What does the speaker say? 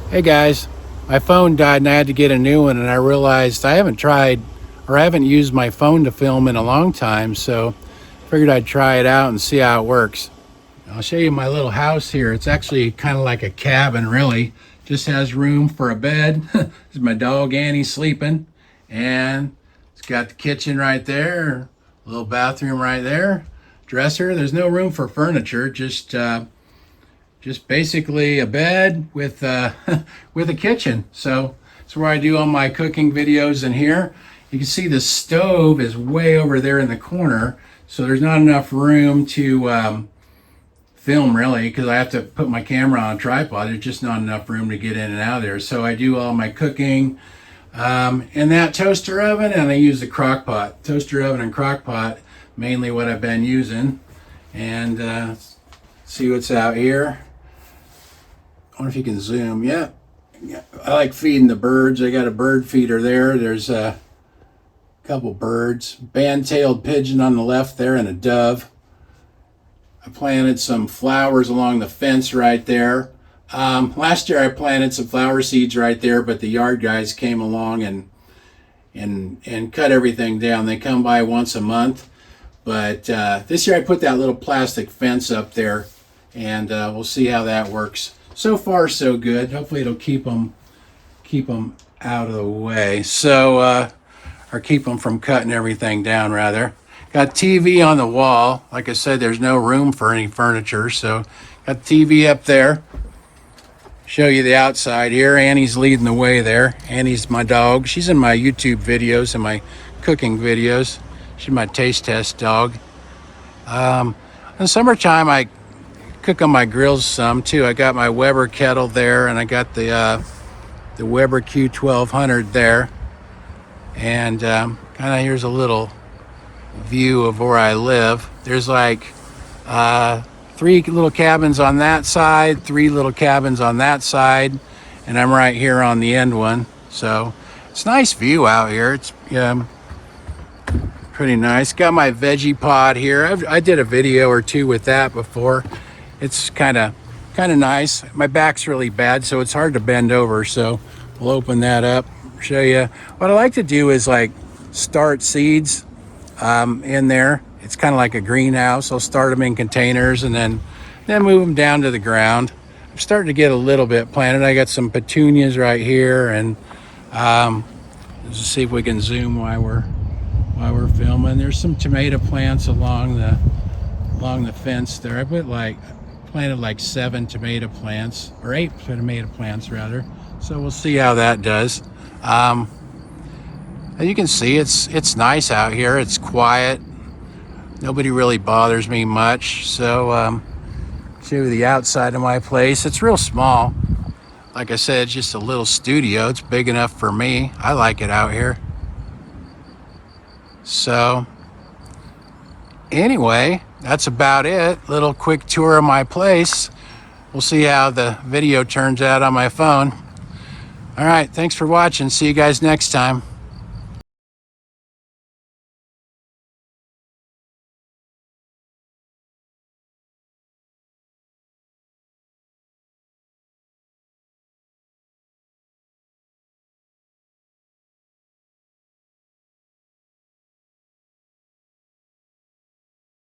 Hey guys, my phone died and I had to get a new one, and I realized I haven't used my phone to film in a long time, so figured I'd try it out and see how it works. I'll show you my little house here. It's actually kind of like a cabin, really. Just has room for a bed. This is my dog Annie sleeping, and it's got the kitchen right there, a little bathroom right there, dresser. There's no room for furniture, just basically a bed with with a kitchen. So it's where I do all my cooking videos in here. You can see the stove is way over there in the corner, so there's not enough room to film really, because I have to put my camera on a tripod. There's just not enough room to get in and out of there. So I do all my cooking in that toaster oven, and I use the crock pot. Toaster oven and crock pot, mainly what I've been using. And see what's out here. I wonder if you can zoom. Yeah, I like feeding the birds. I got a bird feeder there. There's a couple birds. Band-tailed pigeon on the left there and a dove. I planted some flowers along the fence right there. Last year I planted some flower seeds right there, but the yard guys came along and cut everything down. They come by once a month. But this year I put that little plastic fence up there, and we'll see how that works. So far, so good. Hopefully it'll keep them out of the way. So, or keep them from cutting everything down, rather. Got TV on the wall. Like I said, there's no room for any furniture, so got TV up there. Show you the outside here. Annie's leading the way there. Annie's my dog. She's in my YouTube videos and my cooking videos. She's my taste test dog. In the summertime, I cook on my grills some too. I got my Weber kettle there, and I got the Weber Q1200 there. And kind of here's a little view of where I live. There's like 3 little cabins on that side, 3 little cabins on that side, and I'm right here on the end one. So it's a nice view out here. It's pretty nice. Got my veggie pod here. I did a video or 2 with that before. It's kind of nice. My back's really bad, so it's hard to bend over. So we'll open that up, show you. What I like to do is like start seeds in there. It's kind of like a greenhouse. I'll start them in containers and then move them down to the ground. I'm starting to get a little bit planted. I got some petunias right here, and let's see if we can zoom while we're filming. There's some tomato plants along the fence there. I planted like 7 tomato plants, or 8 tomato plants rather. So we'll see how that does. As you can see, it's nice out here. It's quiet. Nobody really bothers me much. So show you the outside of my place. It's real small. Like I said, it's just a little studio. It's big enough for me. I like it out here. So anyway, that's about it. Little quick tour of my place. We'll see how the video turns out on my phone. All right, thanks for watching. See you guys next time.